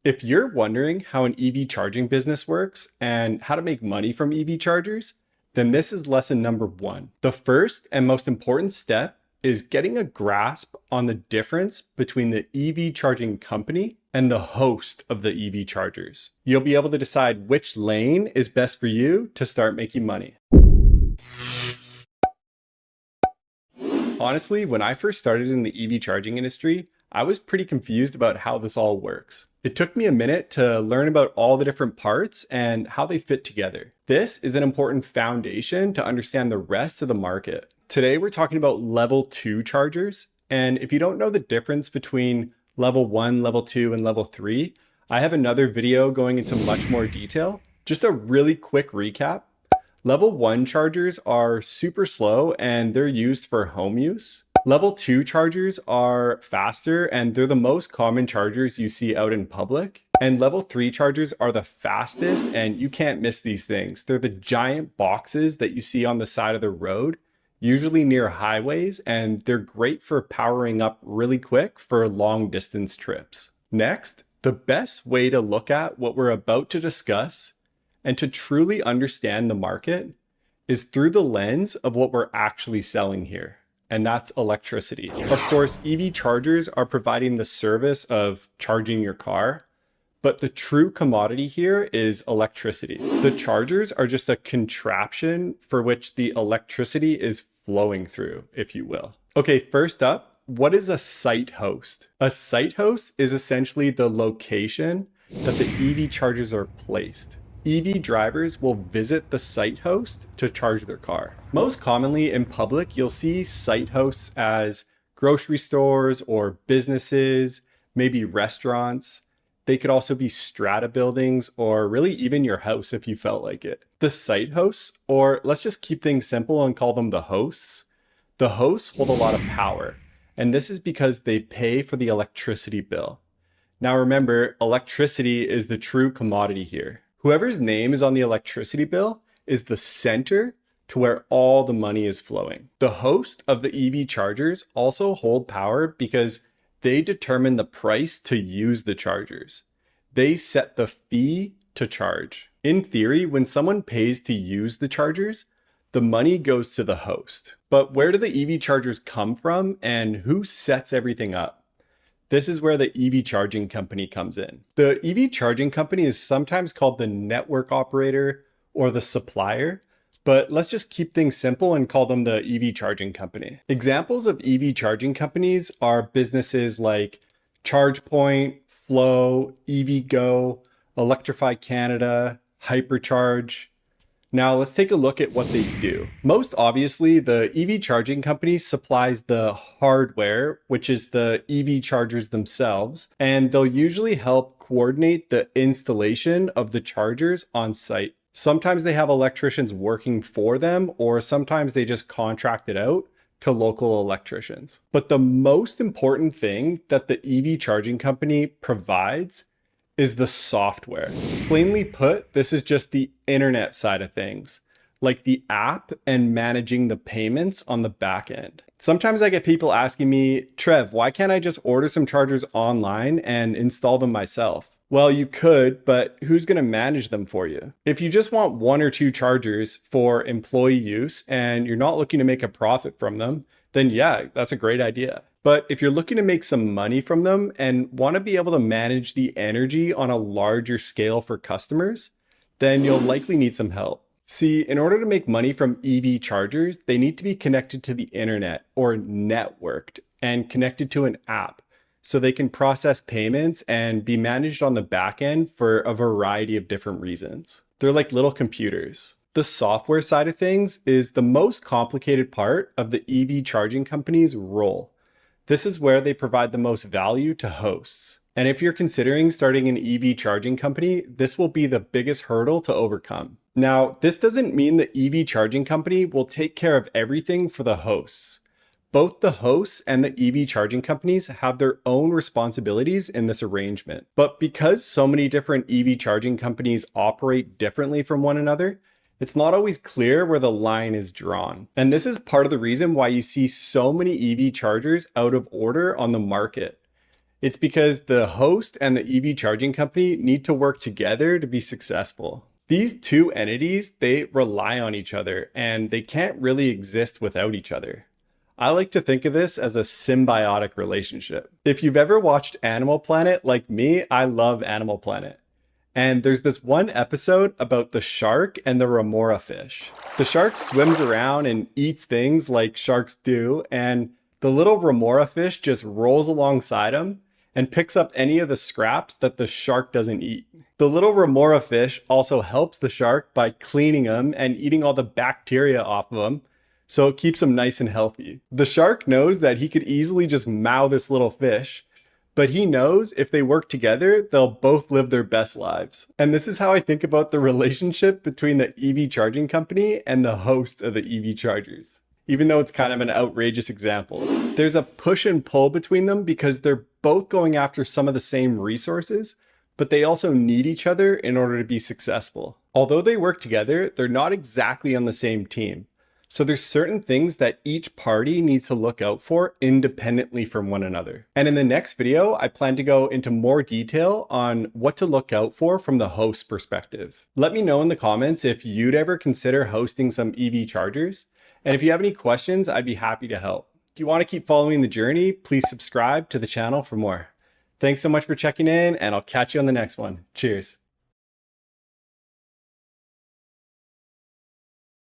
If you're wondering how an EV charging business works and how to make money from EV chargers, then this is lesson number one. The first and most important step is getting a grasp on the difference between the EV charging company and the host of the EV chargers. You'll be able to decide which lane is best for you to start making money. Honestly, when I first started in the EV charging industry, I was pretty confused about how this all works. It took me a minute to learn about all the different parts and how they fit together. This is an important foundation to understand the rest of the market. Today, we're talking about level 2 chargers. And if you don't know the difference between level 1, level 2, and level 3, I have another video going into much more detail. Just a really quick recap. Level 1 chargers are super slow and they're used for home use. Level 2 chargers are faster and they're the most common chargers you see out in public. And level 3 chargers are the fastest and you can't miss these things. They're the giant boxes that you see on the side of the road, usually near highways, and they're great for powering up really quick for long distance trips. Next, the best way to look at what we're about to discuss and to truly understand the market is through the lens of what we're actually selling here, and that's electricity. Of course, EV chargers are providing the service of charging your car, but the true commodity here is electricity. The chargers are just a contraption for which the electricity is flowing through, if you will. Okay, first up, what is a site host? A site host is essentially the location that the EV chargers are placed. EV drivers will visit the site host to charge their car. Most commonly in public, you'll see site hosts as grocery stores or businesses, maybe restaurants. They could also be strata buildings or really even your house if you felt like it. The site hosts, or let's just keep things simple and call them the hosts. The hosts hold a lot of power, and this is because they pay for the electricity bill. Now remember, electricity is the true commodity here. Whoever's name is on the electricity bill is the center to where all the money is flowing. The host of the EV chargers also hold power because they determine the price to use the chargers. They set the fee to charge. In theory, when someone pays to use the chargers, the money goes to the host. But where do the EV chargers come from and who sets everything up? This is where the EV charging company comes in. The EV charging company is sometimes called the network operator or the supplier, but let's just keep things simple and call them the EV charging company. Examples of EV charging companies are businesses like ChargePoint, Flow, EVgo, Electrify Canada, Hypercharge. Now let's take a look at what they do. Most obviously, the EV charging company supplies the hardware, which is the EV chargers themselves, and they'll usually help coordinate the installation of the chargers on site. Sometimes they have electricians working for them, or sometimes they just contract it out to local electricians. But the most important thing that the EV charging company provides is the software. Plainly put, this is just the internet side of things, like the app and managing the payments on the back end. Sometimes I get people asking me, Trev, why can't I just order some chargers online and install them myself? Well, you could, but who's going to manage them for you? If you just want 1 or 2 chargers for employee use and you're not looking to make a profit from them, then yeah, that's a great idea. But if you're looking to make some money from them and want to be able to manage the energy on a larger scale for customers, then you'll likely need some help. See, in order to make money from EV chargers, they need to be connected to the internet or networked and connected to an app so they can process payments and be managed on the back end for a variety of different reasons. They're like little computers. The software side of things is the most complicated part of the EV charging company's role. This is where they provide the most value to hosts. And if you're considering starting an EV charging company, this will be the biggest hurdle to overcome. Now, this doesn't mean the EV charging company will take care of everything for the hosts. Both the hosts and the EV charging companies have their own responsibilities in this arrangement. But because so many different EV charging companies operate differently from one another, it's not always clear where the line is drawn. And this is part of the reason why you see so many EV chargers out of order on the market. It's because the host and the EV charging company need to work together to be successful. These two entities, they rely on each other and they can't really exist without each other. I like to think of this as a symbiotic relationship. If you've ever watched Animal Planet like me, I love Animal Planet. And there's this one episode about the shark and the remora fish. The shark swims around and eats things like sharks do, and the little remora fish just rolls alongside him and picks up any of the scraps that the shark doesn't eat. The little remora fish also helps the shark by cleaning him and eating all the bacteria off of him, so it keeps him nice and healthy. The shark knows that he could easily just mow this little fish, but he knows if they work together, they'll both live their best lives. And this is how I think about the relationship between the EV charging company and the host of the EV chargers. Even though it's kind of an outrageous example, there's a push and pull between them because they're both going after some of the same resources, but they also need each other in order to be successful. Although they work together, they're not exactly on the same team. So there's certain things that each party needs to look out for independently from one another. And in the next video, I plan to go into more detail on what to look out for from the host perspective. Let me know in the comments if you'd ever consider hosting some EV chargers. And if you have any questions, I'd be happy to help. If you want to keep following the journey, please subscribe to the channel for more. Thanks so much for checking in, and I'll catch you on the next one. Cheers.